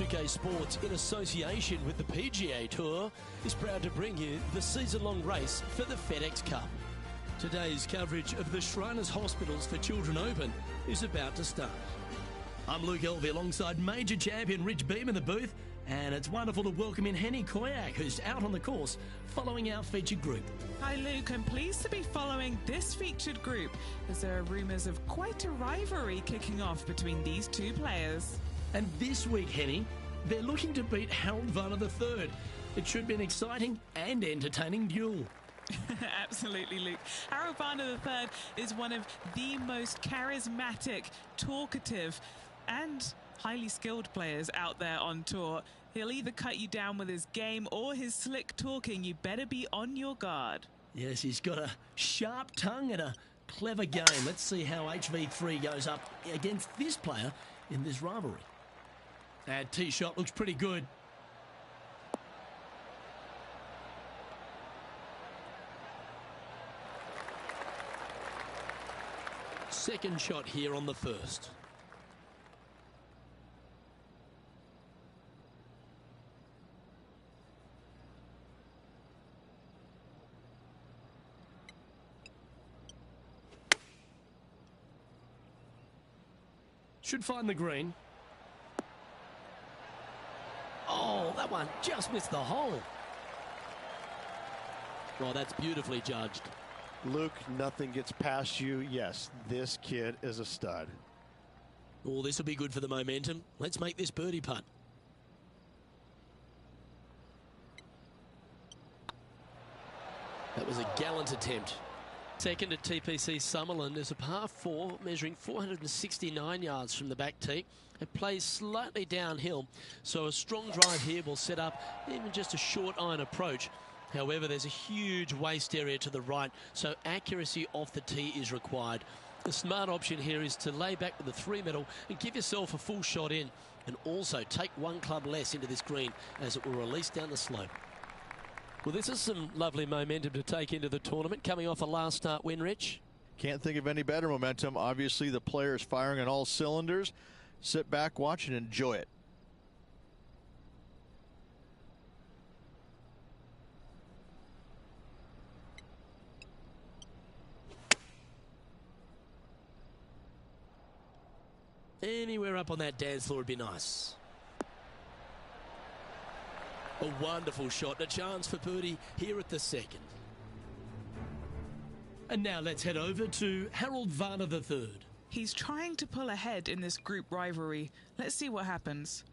2K Sports, in association with the PGA Tour, is proud to bring you the season-long race for the FedEx Cup. Today's coverage of the Shriners Hospitals for Children Open is about to start. I'm Luke Elvey alongside major champion Rich Beem in the booth, and it's wonderful to welcome in Henny Koyak, who's out on the course following our featured group. Hi Luke, I'm pleased to be following this featured group as there are rumours of quite a rivalry kicking off between these two players. And this week, Henny, they're looking to beat Harold Varner III. It should be an exciting and entertaining duel. Absolutely, Luke. Harold Varner III is one of the most charismatic, talkative and highly skilled players out there on tour. He'll either cut you down with his game or his slick talking. You better be on your guard. Yes, he's got a sharp tongue and a clever game. Let's see how HV3 goes up against this player in this rivalry. That tee shot looks pretty good. Second shot here on the first. Should find the green. Oh, that one just missed the hole. Well, that's beautifully judged. Luke, nothing gets past you. Yes, this kid is a stud. Oh, this will be good for the momentum. Let's make this birdie putt. That was a gallant attempt. Second at TPC Summerland is a par 4 measuring 469 yards from the back tee. It plays slightly downhill, so a strong drive here will set up even just a short iron approach. However, there's a huge waste area to the right, so accuracy off the tee is required. The smart option here is to lay back with the 3-metal and give yourself a full shot in, and also take one club less into this green as it will release down the slope. Well, this is some lovely momentum to take into the tournament, coming off a last start win, Rich. Can't think of any better momentum. Obviously, the player is firing on all cylinders. Sit back, watch, and enjoy it. Anywhere up on that dance floor would be nice. A wonderful shot, a chance for birdie here at the second. And now let's head over to Harold Varner III. He's trying to pull ahead in this group rivalry. Let's see what happens.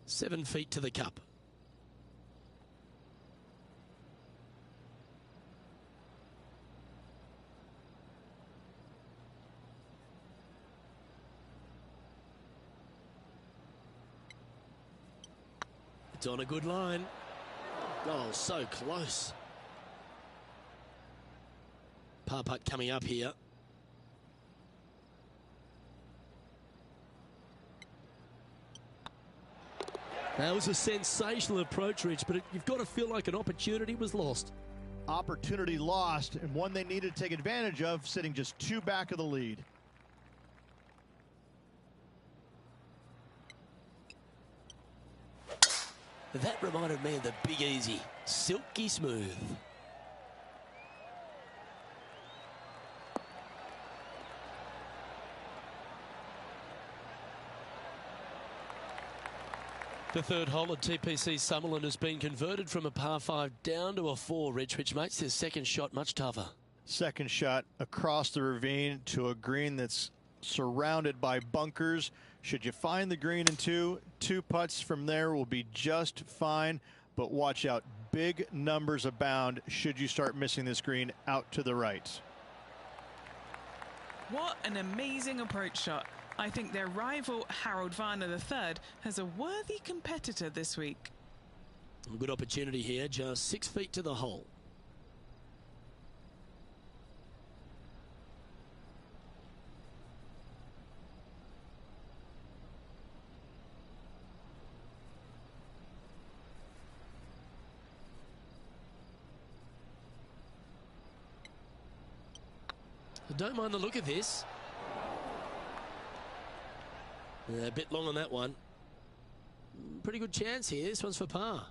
7 feet to the cup. It's on a good line. Oh, so close. Par putt coming up here. That was a sensational approach, Rich, but you've got to feel like an opportunity was lost. Opportunity lost, and one they needed to take advantage of, sitting just 2 back of the lead. That reminded me of the Big Easy. Silky smooth. The third hole at TPC Summerland has been converted from a par 5 down to a 4, Rich, which makes this second shot much tougher. Second shot across the ravine to a green that's surrounded by bunkers. Should you find the green in 2 putts from there will be just fine, but watch out. Big numbers abound should you start missing this green out to the right. What an amazing approach shot. I think their rival Harold Varner III has a worthy competitor this week. A good opportunity here, just 6 feet to the hole. I don't mind the look of this. A bit long on that one. Pretty good chance here. This one's for par.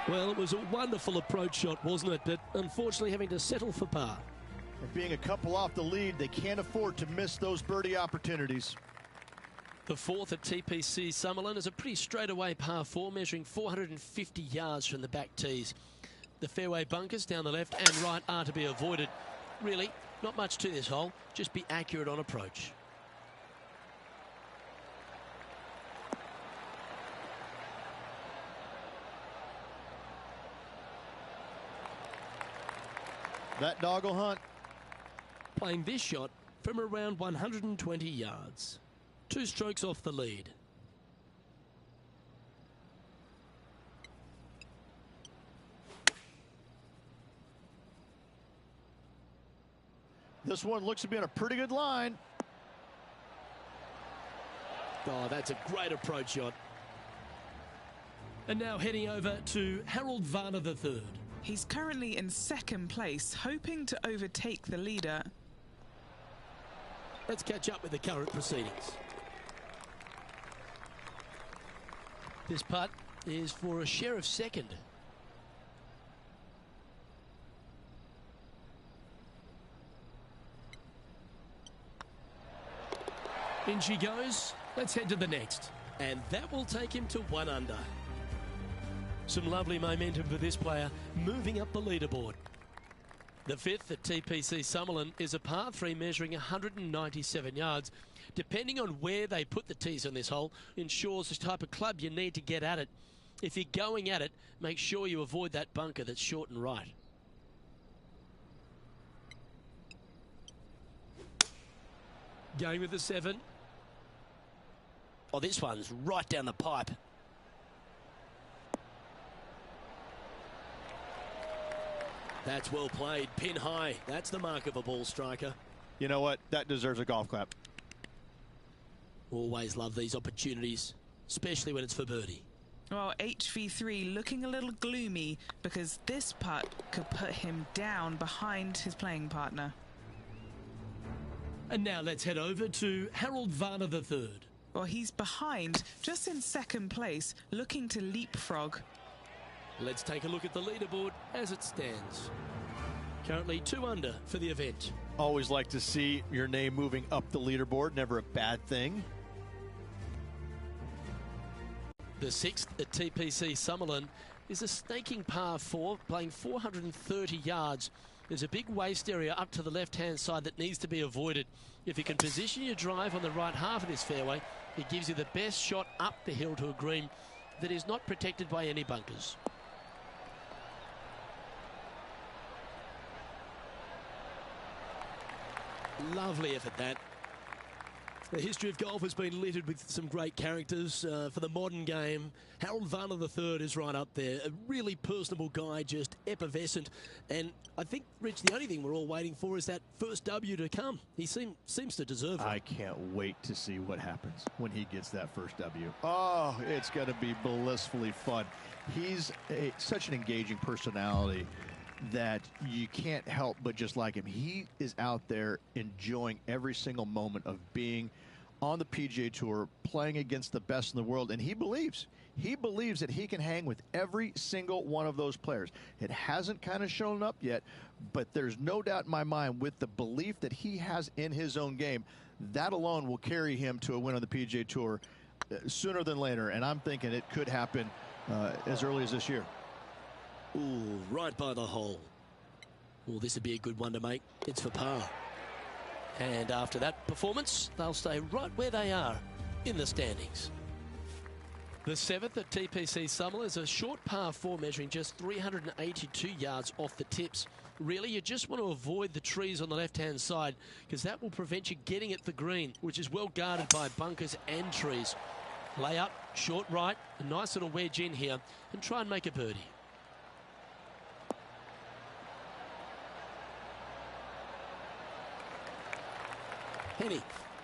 Well, it was a wonderful approach shot, wasn't it? But unfortunately having to settle for par. And being a couple off the lead, they can't afford to miss those birdie opportunities. The fourth at TPC Summerlin is a pretty straightaway par 4, measuring 450 yards from the back tees. The fairway bunkers down the left and right are to be avoided. Really, not much to this hole. Just be accurate on approach. That dog will hunt. Playing this shot from around 120 yards. 2 strokes off the lead. This one looks to be on a pretty good line. Oh, that's a great approach shot. And now heading over to Harold Varner III. He's currently in second place, hoping to overtake the leader. Let's catch up with the current proceedings. This putt is for a share of second. In she goes. Let's head to the next. And that will take him to 1 under. Some lovely momentum for this player, moving up the leaderboard. The fifth at TPC Summerlin is a par 3 measuring 197 yards. Depending on where they put the tees on this hole, ensures the type of club you need to get at it. If you're going at it, make sure you avoid that bunker that's short and right. Going with the 7. Oh, this one's right down the pipe. That's well played. Pin high. That's the mark of a ball striker. You know what? That deserves a golf clap. Always love these opportunities, especially when it's for birdie. Well, HV3 looking a little gloomy because this putt could put him down behind his playing partner. And now let's head over to Harold Varner III. Well, he's behind, just in second place, looking to leapfrog. Let's take a look at the leaderboard as it stands. Currently 2 under for the event. Always like to see your name moving up the leaderboard. Never a bad thing. The 6th at TPC Summerlin is a snaking par 4, playing 430 yards. There's a big waste area up to the left-hand side that needs to be avoided. If you can position your drive on the right half of this fairway, it gives you the best shot up the hill to a green that is not protected by any bunkers. Lovely effort that. The history of golf has been littered with some great characters for the modern game. Harold Varner III is right up there. A really personable guy, just effervescent. And I think, Rich, the only thing we're all waiting for is that first W to come. He seems to deserve it. I can't wait to see what happens when he gets that first W. Oh, it's going to be blissfully fun. He's such an engaging personality that you can't help but just like him. He is out there enjoying every single moment of being on the PGA Tour, playing against the best in the world, and he believes that he can hang with every single one of those players. It hasn't kind of shown up yet, but there's no doubt in my mind with the belief that he has in his own game, that alone will carry him to a win on the PGA Tour sooner than later, and I'm thinking it could happen as early as this year. Ooh, right by the hole. Well, this would be a good one to make. It's for par. And after that performance, they'll stay right where they are in the standings. The 7th at TPC Summerlin is a short par 4 measuring just 382 yards off the tips. Really, you just want to avoid the trees on the left-hand side because that will prevent you getting at the green, which is well guarded by bunkers and trees. Lay up, short right, a nice little wedge in here, and try and make a birdie. Henny,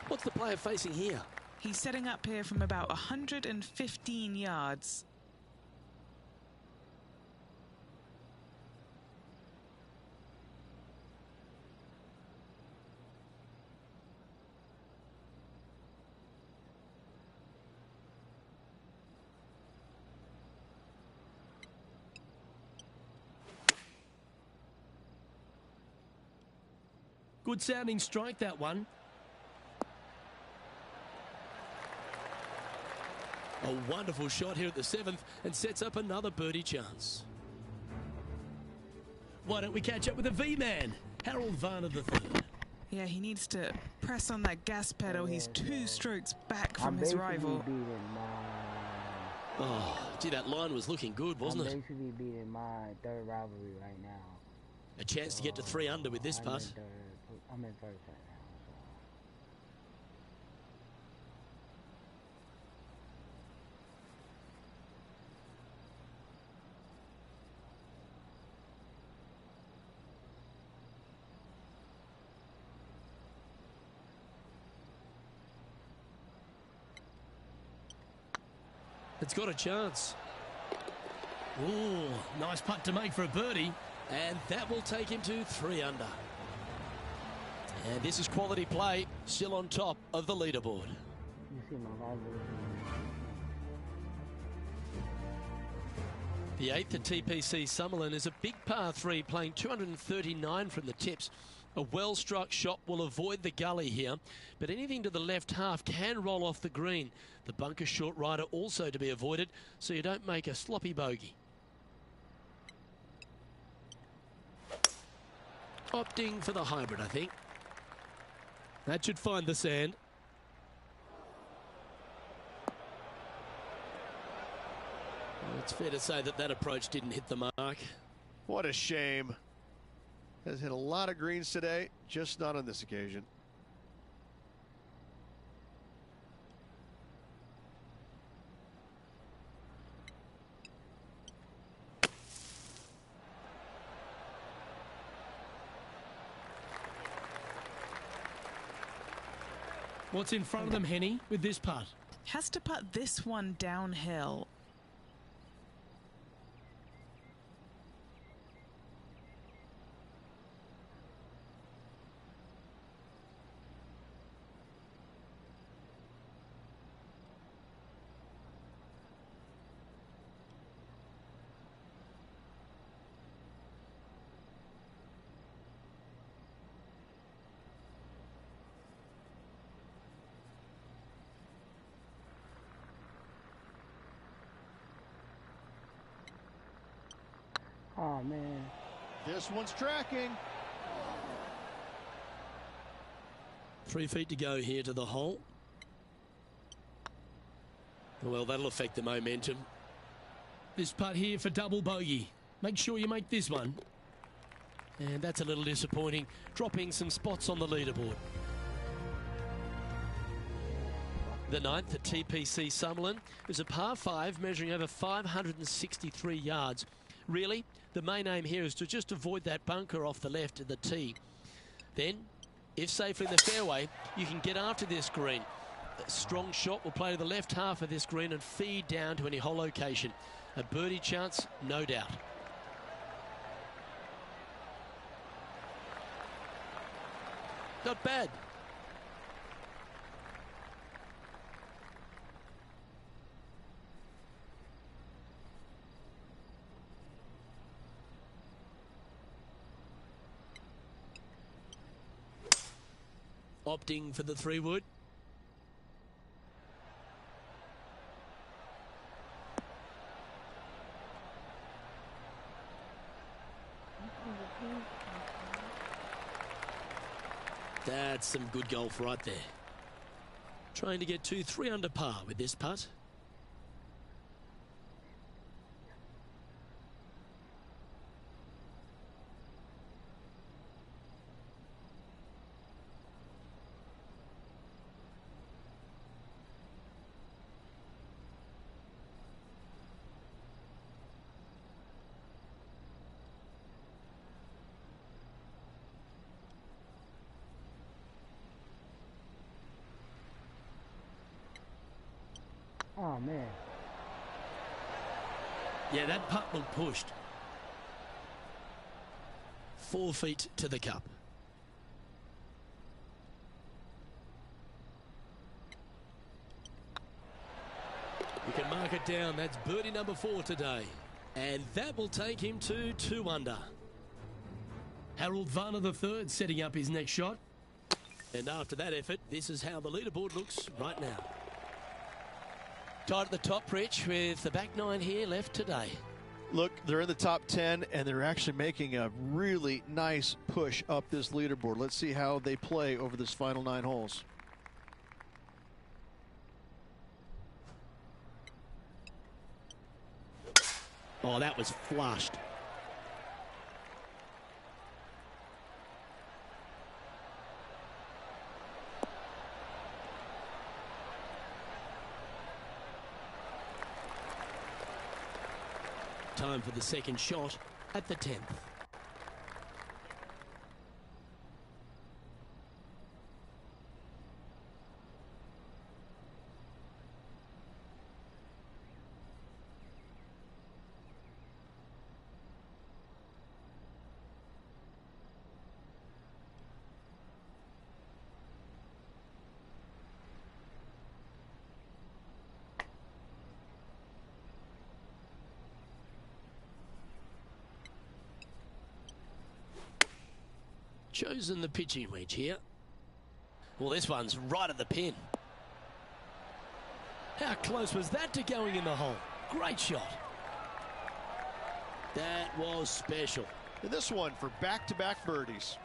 what's the player facing here? He's setting up here from about 115 yards. Good sounding strike, that one. A wonderful shot here at the 7th and sets up another birdie chance. Why don't we catch up with the V-man, Harold Varner III. Yeah, he needs to press on that gas pedal. He's 2 strokes back from his rival. Oh, gee, that line was looking good, wasn't it? I'm basically beating my 3rd rivalry right now. A chance to get to 3 under with this putt. I'm in 1st right now. It's got a chance. Ooh, nice putt to make for a birdie. And that will take him to 3 under. And this is quality play, still on top of the leaderboard. You see my rivalry. The 8th at TPC Summerlin is a big par 3, playing 239 from the tips. A well-struck shot will avoid the gully here, but anything to the left half can roll off the green. The bunker short rider also to be avoided, so you don't make a sloppy bogey. Opting for the hybrid, I think. That should find the sand. Well, it's fair to say that that approach didn't hit the mark. What a shame. Has hit a lot of greens today, just not on this occasion. What's in front of them, Henny, with this putt? Has to putt this one downhill. Oh, man. This one's tracking. 3 feet to go here to the hole. Well, that'll affect the momentum. This putt here for double bogey. Make sure you make this one. And that's a little disappointing, dropping some spots on the leaderboard. The 9th at TPC Summerlin is a par 5 measuring over 563 yards. Really, the main aim here is to just avoid that bunker off the left of the tee. Then, if safely in the fairway, you can get after this green. A strong shot will play to the left half of this green and feed down to any hole location. A birdie chance, no doubt. Not bad. Opting for the 3-wood. That's some good golf right there. Trying to get to 3 under par with this putt. Oh, man. Yeah, that putt looked pushed. 4 feet to the cup. You can mark it down. That's birdie number 4 today. And that will take him to 2 under. Harold Varner III setting up his next shot. And after that effort, this is how the leaderboard looks right now. Tied at the top, Rich, with the back nine here left today. Look, they're in the top 10, and they're actually making a really nice push up this leaderboard. Let's see how they play over this final 9 holes. Oh, that was flushed. Time for the second shot at the 10th. Chosen the pitching wedge here. Well, this one's right at the pin. How close was that to going in the hole? Great shot. That was special. And this one for back-to-back birdies.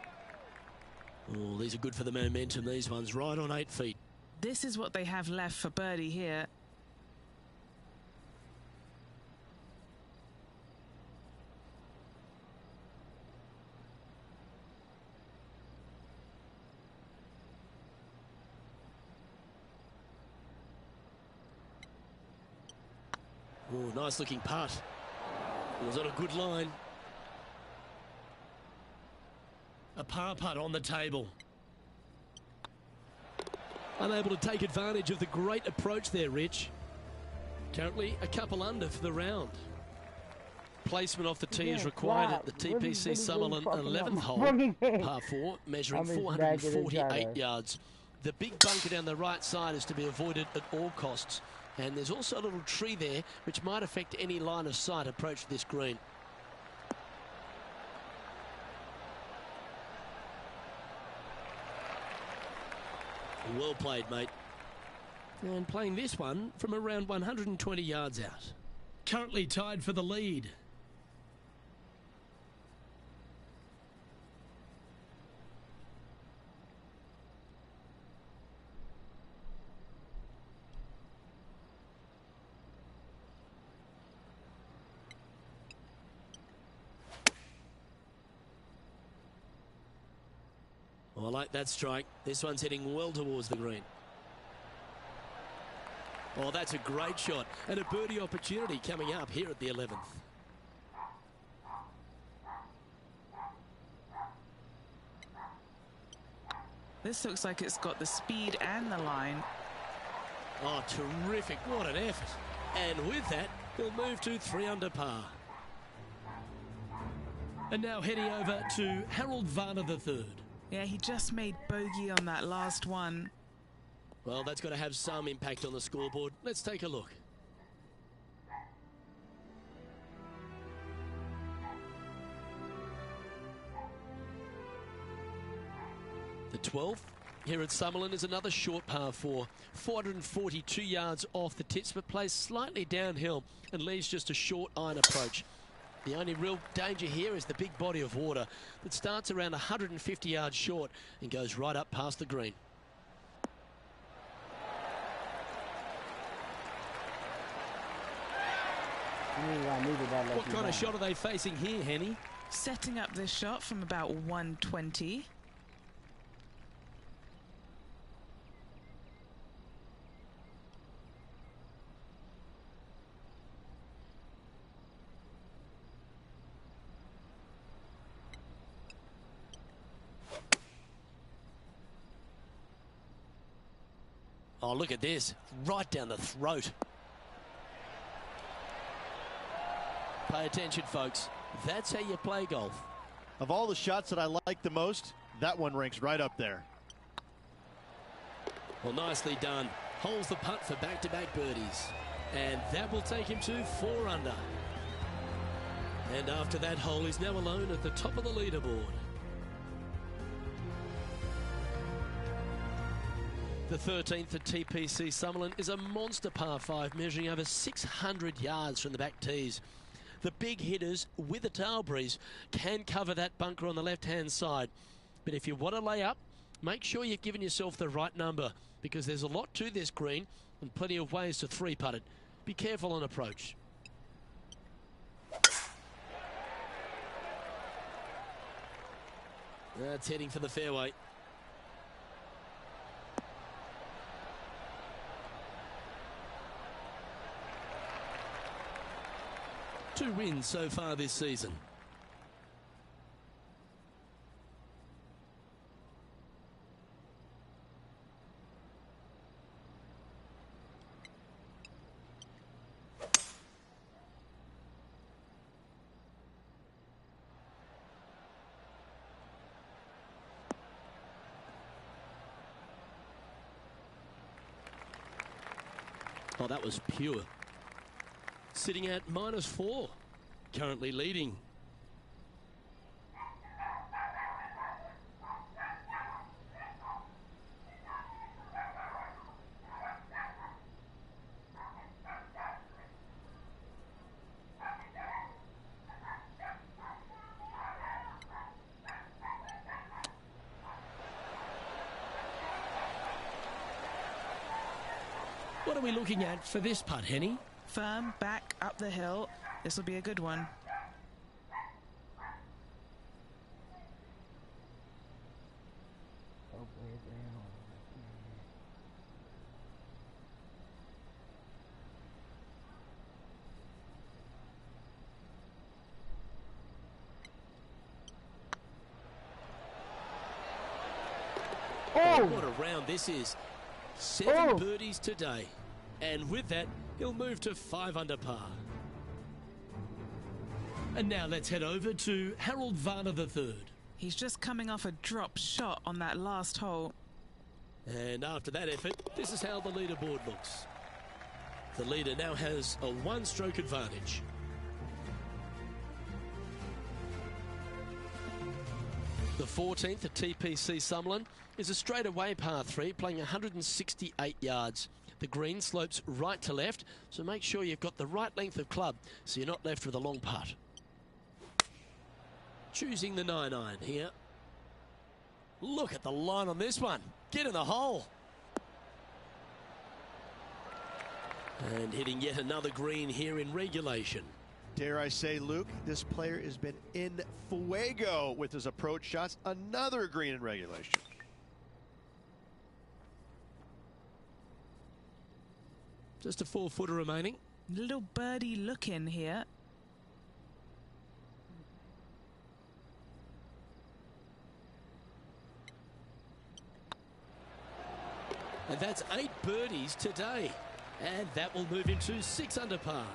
Oh, these are good for the momentum. These ones right on 8 feet. This is what they have left for birdie here. Oh, nice looking putt. It was on a good line. A par putt on the table. Unable to take advantage of the great approach there, Rich. Currently a couple under for the round. Placement off the tee is required at the TPC Summerlin 11th hole. Par 4, measuring 448 yards. The big bunker down the right side is to be avoided at all costs. And there's also a little tree there which might affect any line of sight approach to this green. Well played, mate. And playing this one from around 120 yards out. Currently tied for the lead. I like that strike. This one's heading well towards the green. Oh, that's a great shot. And a birdie opportunity coming up here at the 11th. This looks like it's got the speed and the line. Oh, terrific. What an effort. And with that, he'll move to 3 under par. And now heading over to Harold Varner III. Yeah, he just made bogey on that last one. Well, that's got to have some impact on the scoreboard. Let's take a look. The 12th here at Summerlin is another short par 4. 442 yards off the tips, but plays slightly downhill and leaves just a short iron approach. The only real danger here is the big body of water that starts around 150 yards short and goes right up past the green. What kind of shot are they facing here, Henny? Setting up this shot from about 120. Oh, look at this. Right down the throat. Pay attention, folks. That's how you play golf. Of all the shots that I like the most, that one ranks right up there. Well, nicely done. Holds the putt for back-to-back birdies. And that will take him to 4 under. And after that hole, he's now alone at the top of the leaderboard. The 13th at TPC Summerlin is a monster par 5 measuring over 600 yards from the back tees. The big hitters with a tail breeze can cover that bunker on the left-hand side. But if you want to lay up, make sure you've given yourself the right number, because there's a lot to this green and plenty of ways to three-putt it. Be careful on approach. That's heading for the fairway. Two wins so far this season. Oh, that was pure. Sitting at -4, currently leading. What are we looking at for this putt, Henny? Firm back up the hill. This will be a good one. Oh, what a round this is. 7 birdies today. And with that, he'll move to 5 under par. And now let's head over to Harold Varner III. He's just coming off a drop shot on that last hole. And after that effort, this is how the leaderboard looks. The leader now has a 1-stroke advantage. The 14th at TPC Summerlin is a straightaway par 3 playing 168 yards. The green slopes right to left, so make sure you've got the right length of club so you're not left with a long putt. Choosing the 9-iron here. Look at the line on this one. Get in the hole. And hitting yet another green here in regulation. Dare I say, Luke, this player has been in fuego with his approach shots. Another green in regulation. Just a 4-footer remaining. Little birdie look in here. And that's 8 birdies today. And that will move him to 6 under par.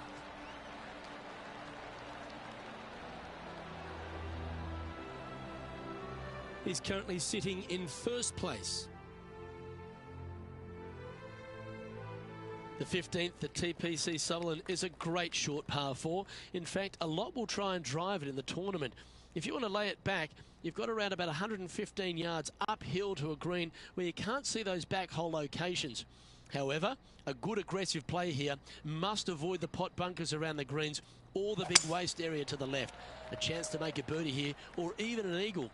He's currently sitting in 1st place. The 15th at TPC Summerlin is a great short par 4. In fact, a lot will try and drive it in the tournament. If you want to lay it back, you've got around about 115 yards uphill to a green where you can't see those back hole locations. However, a good aggressive play here must avoid the pot bunkers around the greens or the big waste area to the left. A chance to make a birdie here or even an eagle.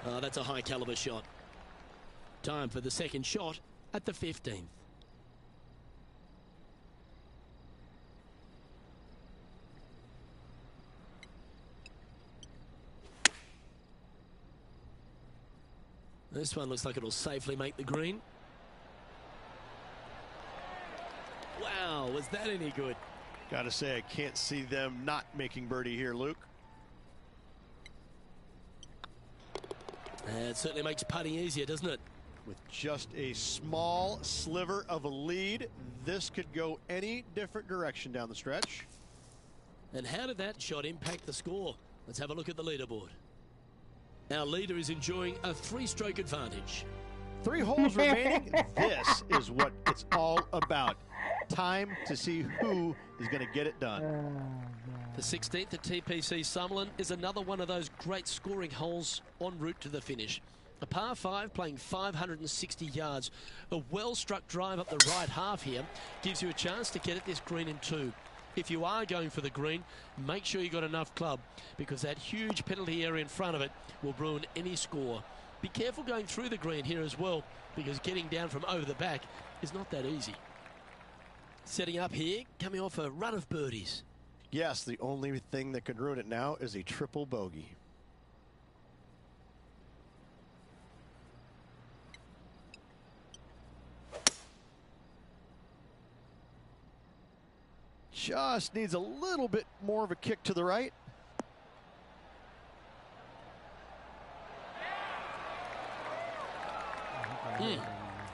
Oh, that's a high caliber shot. Time for the second shot at the 15th. This one looks like it'll safely make the green. Wow, was that any good? Gotta say, I can't see them not making birdie here, Luke. It certainly makes putting easier, doesn't it? With just a small sliver of a lead, this could go any different direction down the stretch. And how did that shot impact the score? Let's have a look at the leaderboard. Our leader is enjoying a 3-stroke advantage. 3 holes remaining. This is what it's all about. Time to see who is going to get it done. The 16th at TPC Summerlin is another one of those great scoring holes en route to the finish. A par 5 playing 560 yards. A well-struck drive up the right half here gives you a chance to get at this green in 2. If you are going for the green, make sure you got enough club, because that huge penalty area in front of it will ruin any score. Be careful going through the green here as well, because getting down from over the back is not that easy. Setting up here, coming off a run of birdies. Yes, the only thing that could ruin it now is a triple bogey. Just needs a little bit more of a kick to the right.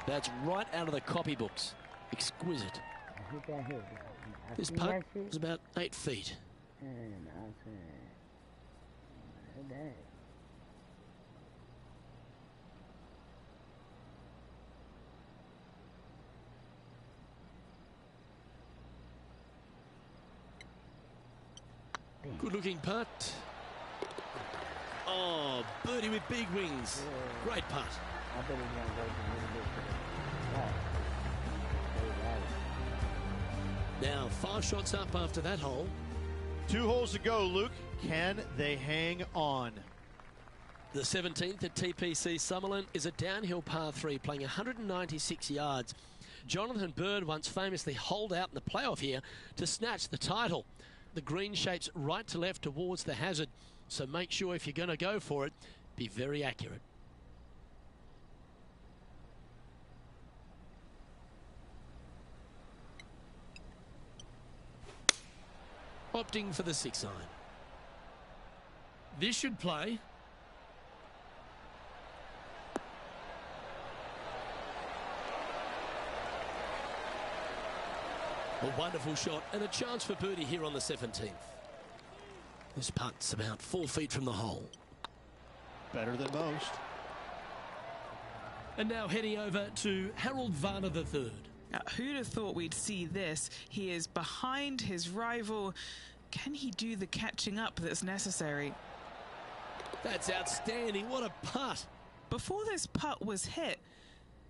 That's right out of the copybooks. Exquisite. This putt is about 8 feet. Good looking putt. Oh, birdie with big wings. Great putt. I bet he's going to go a little bit to the right. Now 5 shots up after that hole. 2 holes to go, Luke. Can they hang on? The 17th at TPC Summerlin is a downhill par 3 playing 196 yards. Jonathan Bird once famously holed out in the playoff here to snatch the title. The green shapes right to left towards the hazard, so make sure if you're going to go for it, be very accurate. Opting for the 6 iron. This should play. A wonderful shot and a chance for birdie here on the 17th. This putt's about 4 feet from the hole. Better than most. And now heading over to Harold Varner III. Now, who'd have thought we'd see this? He is behind his rival. Can he do the catching up that's necessary? That's outstanding. What a putt. Before this putt was hit,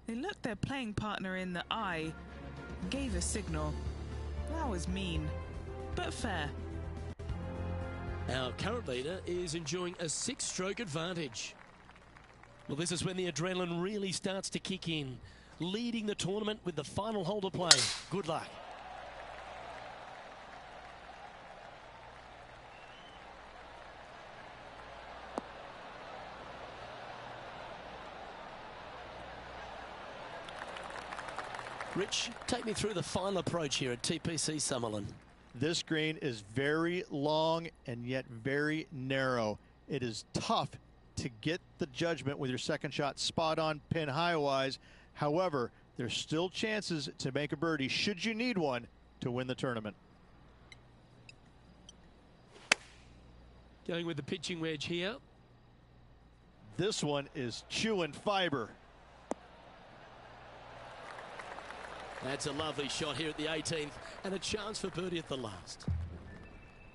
they looked their playing partner in the eye and gave a signal. That was mean, but fair. Our current leader is enjoying a 6-stroke advantage. Well, this is when the adrenaline really starts to kick in. Leading the tournament with the final hole to play. Good luck. Rich, take me through the final approach here at TPC Summerlin. This green is very long and yet very narrow. It is tough to get the judgment with your second shot spot on pin high wise. However, there's still chances to make a birdie should you need one to win the tournament. Going with the pitching wedge here. This one is chewing fiber. That's a lovely shot here at the 18th and a chance for birdie at the last.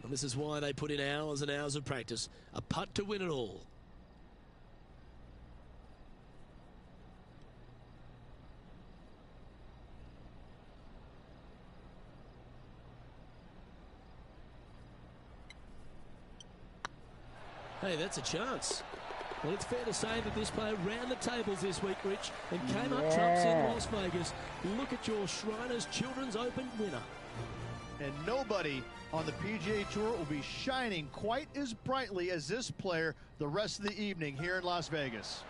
And this is why they put in hours and hours of practice. A putt to win it all. Hey, that's a chance. Well, it's fair to say that this player ran the tables this week, Rich, and came up trumps in Las Vegas. Look at your Shriners Children's Open winner. And nobody on the PGA Tour will be shining quite as brightly as this player the rest of the evening here in Las Vegas.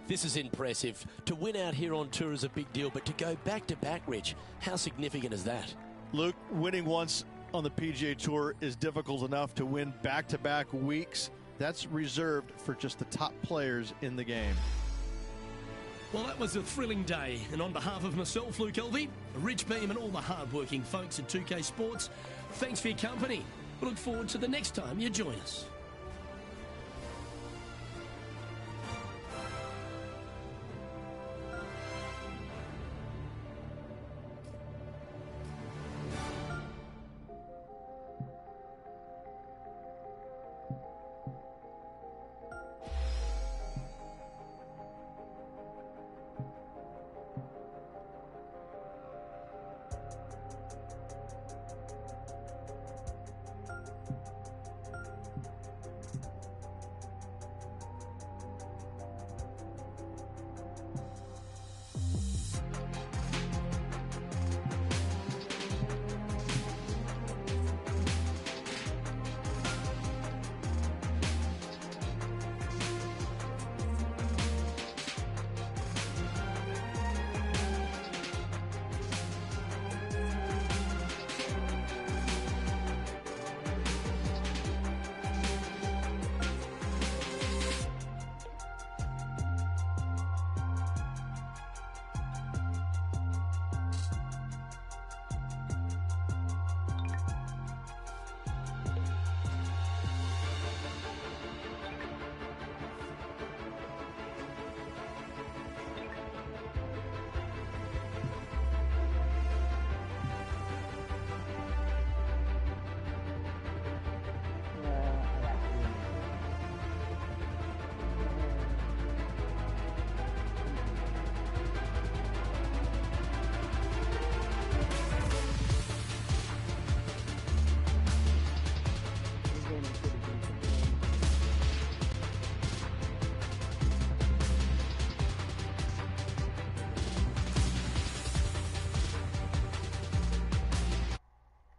This is impressive. To win out here on tour is a big deal, but to go back-to-back, Rich, how significant is that? Luke, winning once on the PGA Tour is difficult enough. To win back-to-back weeks, that's reserved for just the top players in the game. Well, that was a thrilling day, and on behalf of myself, Luke Elvey, Rich Beam, and all the hard-working folks at 2K Sports, thanks for your company. We look forward to the next time you join us.